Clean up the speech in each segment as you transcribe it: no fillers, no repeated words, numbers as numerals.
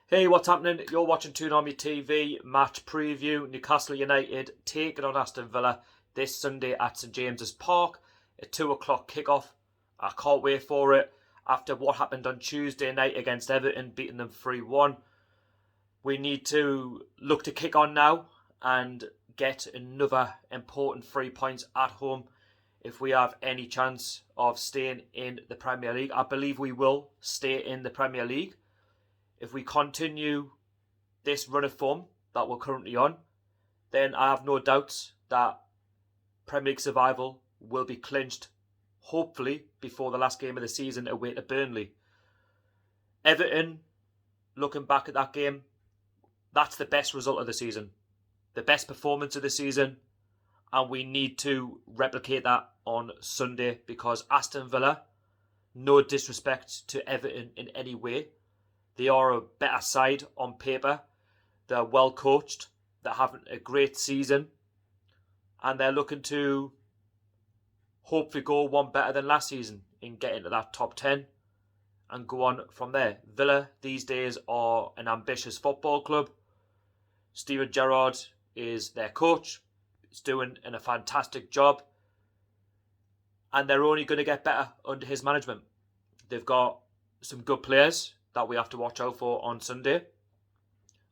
Hey, what's happening? You're watching Toon Army TV match preview. Newcastle United taking on Aston Villa this Sunday at St James's Park. A 2 o'clock kickoff. I can't wait for it. After what happened on Tuesday night against Everton, beating them 3-1. We need to look to kick on now and get another important 3 points at home if we have any chance of staying in the Premier League. I believe we will stay in the Premier League. If we continue this run of form that we're currently on, then I have no doubts that Premier League survival will be clinched, hopefully, before the last game of the season away to Burnley. Everton, looking back at that game, that's the best result of the season. The best performance of the season. And we need to replicate that on Sunday because Aston Villa, no disrespect to Everton in any way, they are a better side on paper. They're well coached. They're having a great season. And they're looking to hopefully go one better than last season in getting to that top 10 and go on from there. Villa these days are an ambitious football club. Steven Gerrard is their coach. He's doing a fantastic job. And they're only going to get better under his management. They've got some good players that we have to watch out for on Sunday.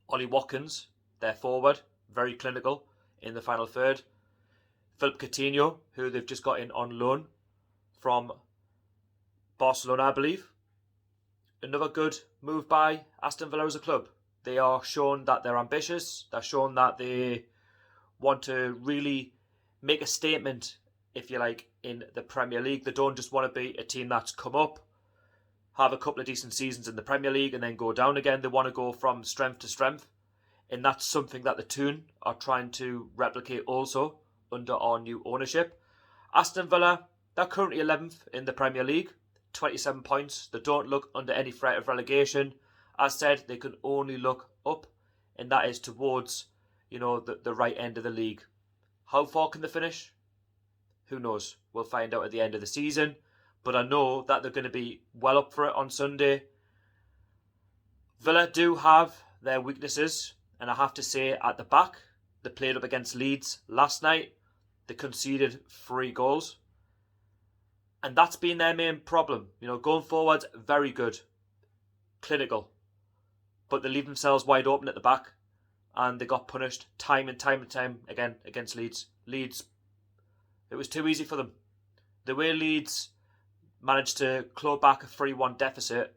Ollie Watkins, their forward, very clinical in the final third. Philip Coutinho, who they've just got in on loan from Barcelona, I believe. Another good move by Aston Villa as a club. They are shown that they're ambitious. They're shown that they want to really make a statement, if you like, in the Premier League. They don't just want to be a team that's come up, have a couple of decent seasons in the Premier League and then go down again. They want to go from strength to strength. And that's something that the Toon are trying to replicate also under our new ownership. Aston Villa, they're currently 11th in the Premier League, 27 points. They don't look under any threat of relegation. As said, they can only look up, and that is towards, the right end of the league. How far can they finish? Who knows? We'll find out at the end of the season. But I know that they're going to be well up for it on Sunday. Villa do have their weaknesses. And I have to say, at the back, they played up against Leeds last night. They conceded 3 goals. And that's been their main problem. Going forward, very good. Clinical. But they leave themselves wide open at the back. And they got punished time and time again against Leeds. Leeds, it was too easy for them. The way Leeds managed to claw back a 3-1 deficit,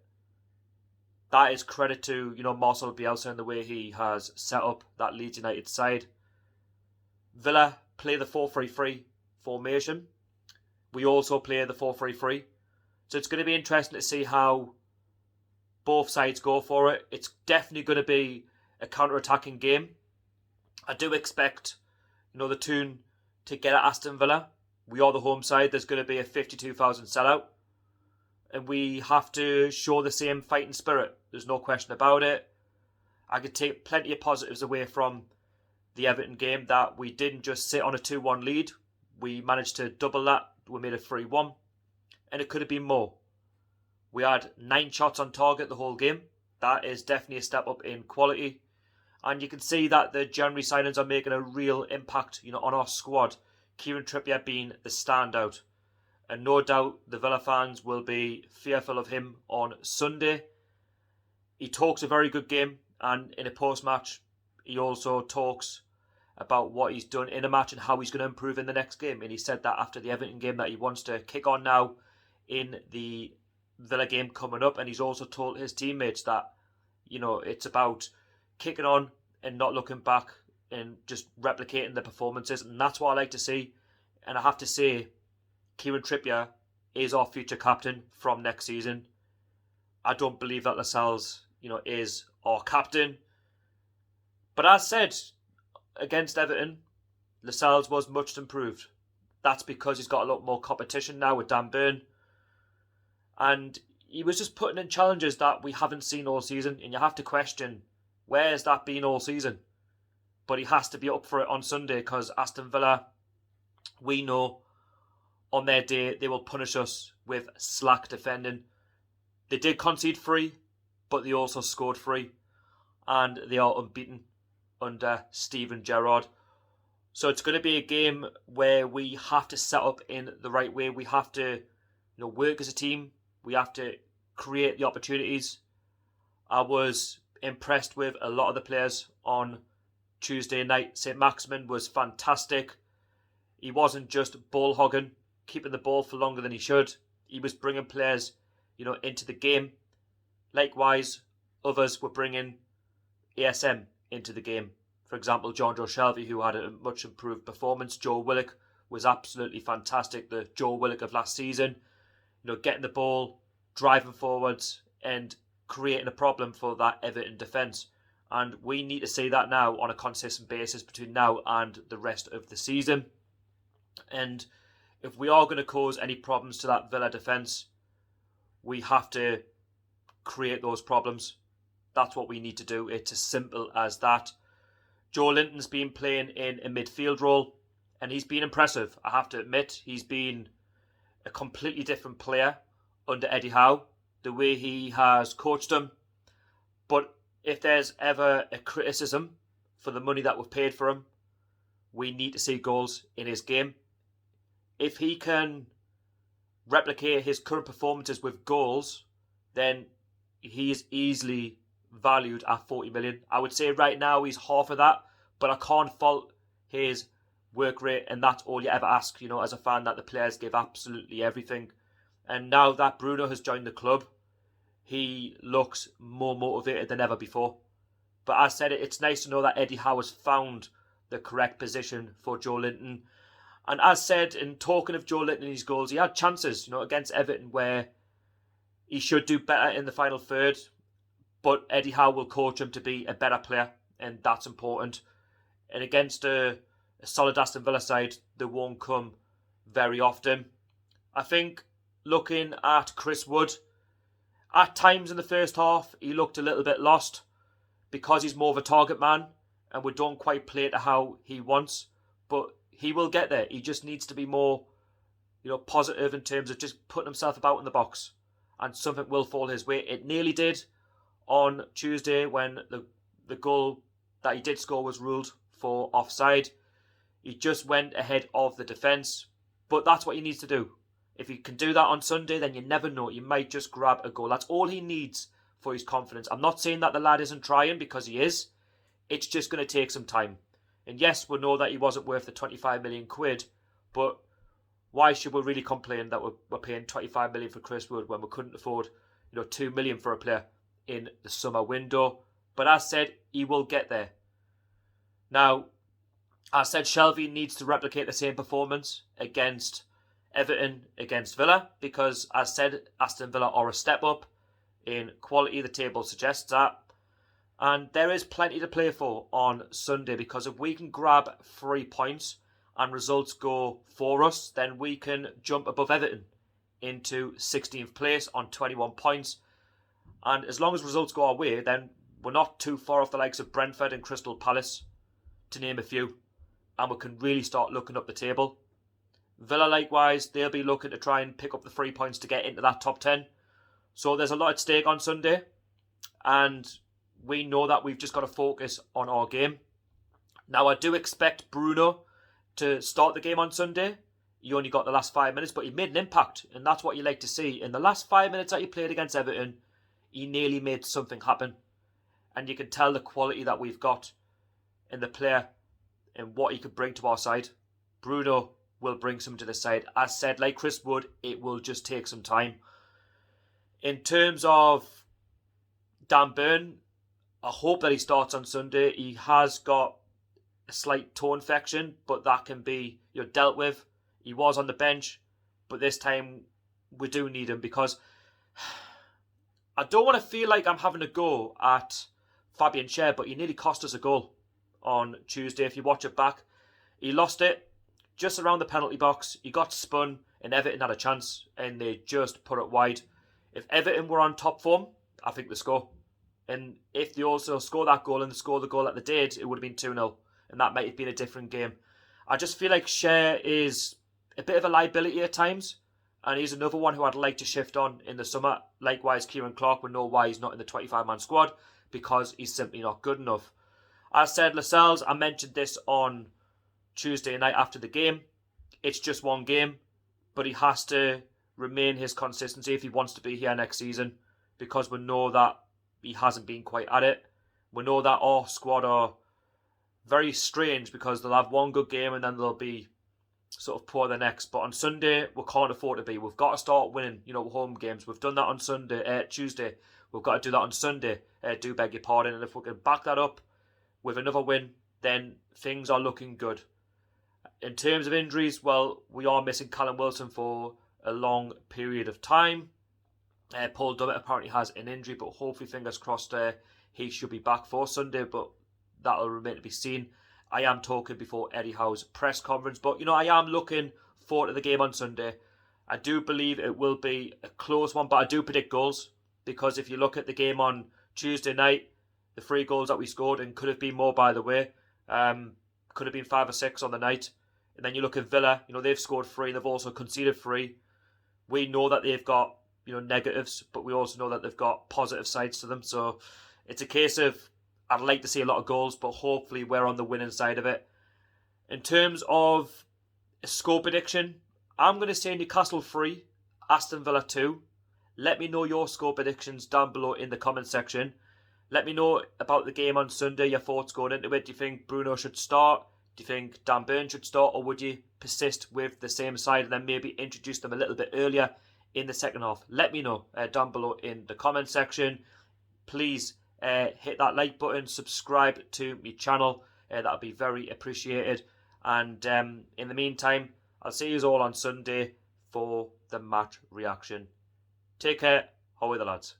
that is credit to, Marcel Bielsa and the way he has set up that Leeds United side. Villa play the 4-3-3 formation. We also play the 4-3-3. So it's going to be interesting to see how both sides go for it. It's definitely going to be a counter-attacking game. I do expect, the Toon to get at Aston Villa. We are the home side. There's going to be a 52,000 sellout. And we have to show the same fighting spirit. There's no question about it. I could take plenty of positives away from the Everton game, that we didn't just sit on a 2-1 lead. We managed to double that. We made it 3-1. And it could have been more. We had 9 shots on target the whole game. That is definitely a step up in quality. And you can see that the January signings are making a real impact, on our squad. Kieran Trippier being the standout. And no doubt the Villa fans will be fearful of him on Sunday. He talks a very good game, and in a post-match, he also talks about what he's done in a match and how he's going to improve in the next game. And he said that after the Everton game that he wants to kick on now in the Villa game coming up. And he's also told his teammates that, it's about kicking on and not looking back and just replicating the performances. And that's what I like to see. And I have to say, Kieran Trippier is our future captain from next season. I don't believe that Lascelles, is our captain. But as said, against Everton, Lascelles was much improved. That's because he's got a lot more competition now with Dan Burn. And he was just putting in challenges that we haven't seen all season. And you have to question, where has that been all season? But he has to be up for it on Sunday because Aston Villa, we know, on their day, they will punish us with slack defending. They did concede 3, but they also scored 3. and they are unbeaten under Steven Gerrard. So it's going to be a game where we have to set up in the right way. We have to work as a team. We have to create the opportunities. I was impressed with a lot of the players on Tuesday night. St. Maximin was fantastic. He wasn't just ball hogging, keeping the ball for longer than he should. He was bringing players, into the game. Likewise, others were bringing ASM into the game. For example, John Joe Shelby, who had a much improved performance. Joe Willock was absolutely fantastic. The Joe Willock of last season, getting the ball, driving forwards, and creating a problem for that Everton defence. And we need to see that now on a consistent basis between now and the rest of the season. And if we are going to cause any problems to that Villa defence, we have to create those problems. That's what we need to do. It's as simple as that. Joe Linton's been playing in a midfield role, and he's been impressive. I have to admit, he's been a completely different player under Eddie Howe, the way he has coached him. But if there's ever a criticism for the money that we've paid for him, we need to see goals in his game. If he can replicate his current performances with goals, then he is easily valued at 40 million. I would say right now he's half of that, but I can't fault his work rate, and that's all you ever ask, as a fan, that the players give absolutely everything. And now that Bruno has joined the club, he looks more motivated than ever before. But as I said, it's nice to know that Eddie Howe has found the correct position for Joe Linton. And as said, in talking of Joe Linton and his goals, he had chances, against Everton where he should do better in the final third. But Eddie Howe will coach him to be a better player, and that's important. And against a solid Aston Villa side, they won't come very often. I think looking at Chris Wood, at times in the first half, he looked a little bit lost because he's more of a target man and we don't quite play to how he wants. But he will get there. He just needs to be more, positive in terms of just putting himself about in the box, and something will fall his way. It nearly did on Tuesday when the goal that he did score was ruled for offside. He just went ahead of the defence, but that's what he needs to do. If he can do that on Sunday, then you never know. You might just grab a goal. That's all he needs for his confidence. I'm not saying that the lad isn't trying, because he is. It's just going to take some time. And yes, we know that he wasn't worth the 25 million quid, but why should we really complain that we're paying 25 million for Chris Wood when we couldn't afford 2 million for a player in the summer window? But as said, he will get there. Now, as said, Shelby needs to replicate the same performance against Everton, against Villa, because as said, Aston Villa are a step up in quality. The table suggests that. And there is plenty to play for on Sunday, because if we can grab 3 points and results go for us, then we can jump above Everton into 16th place on 21 points. And as long as results go our way, then we're not too far off the likes of Brentford and Crystal Palace, to name a few. And we can really start looking up the table. Villa, likewise, they'll be looking to try and pick up the 3 points to get into that top 10. So there's a lot at stake on Sunday. And we know that we've just got to focus on our game. Now, I do expect Bruno to start the game on Sunday. He only got the last 5 minutes, but he made an impact. And that's what you like to see. In the last 5 minutes that he played against Everton, he nearly made something happen. And you can tell the quality that we've got in the player and what he could bring to our side. Bruno will bring some to the side. As said, like Chris Wood, it will just take some time. In terms of Dan Burn, I hope that he starts on Sunday. He has got a slight toe infection, but that can be dealt with. He was on the bench, but this time we do need him, because I don't want to feel like I'm having a go at Fabian Schär, but he nearly cost us a goal on Tuesday. If you watch it back, he lost it just around the penalty box. He got spun and Everton had a chance and they just put it wide. If Everton were on top form, I think they score. And if they also score that goal and they score the goal that they did, it would have been 2-0. And that might have been a different game. I just feel like Schär is a bit of a liability at times. And he's another one who I'd like to shift on in the summer. Likewise, Kieran Clark, we know why he's not in the 25-man squad. because he's simply not good enough. As said, Lascelles, I mentioned this on Tuesday night after the game. It's just one game, but he has to remain his consistency if he wants to be here next season, because we know that he hasn't been quite at it. We know that our squad are very strange because they'll have one good game and then they'll be sort of poor the next. But on Sunday, we can't afford to be. We've got to start winning, home games. We've done that on Tuesday. We've got to do that on Sunday. Do beg your pardon. And if we can back that up with another win, then things are looking good. In terms of injuries, well, we are missing Callum Wilson for a long period of time. Paul Dummett apparently has an injury, but hopefully, fingers crossed, he should be back for Sunday, but that'll remain to be seen. I am talking before Eddie Howe's press conference, but I am looking forward to the game on Sunday. I do believe it will be a close one, but I do predict goals, because if you look at the game on Tuesday night, the 3 goals that we scored, and could have been more, by the way, could have been 5 or 6 on the night. And then you look at Villa, they've scored 3, they've also conceded 3. We know that they've got negatives, but we also know that they've got positive sides to them. So it's a case of, I'd like to see a lot of goals, but hopefully we're on the winning side of it. In terms of a score prediction, I'm going to say Newcastle 3, Aston Villa 2. Let me know your score predictions down below in the comment section. Let me know about the game on Sunday, your thoughts going into it. Do you think Bruno should start? Do you think Dan Burn should start? Or would you persist with the same side and then maybe introduce them a little bit earlier in the second half? Let me know down below in the comment section. Please hit that like button, subscribe to my channel. That would be very appreciated. And in the meantime, I'll see you all on Sunday for the match reaction. Take care. How are the lads?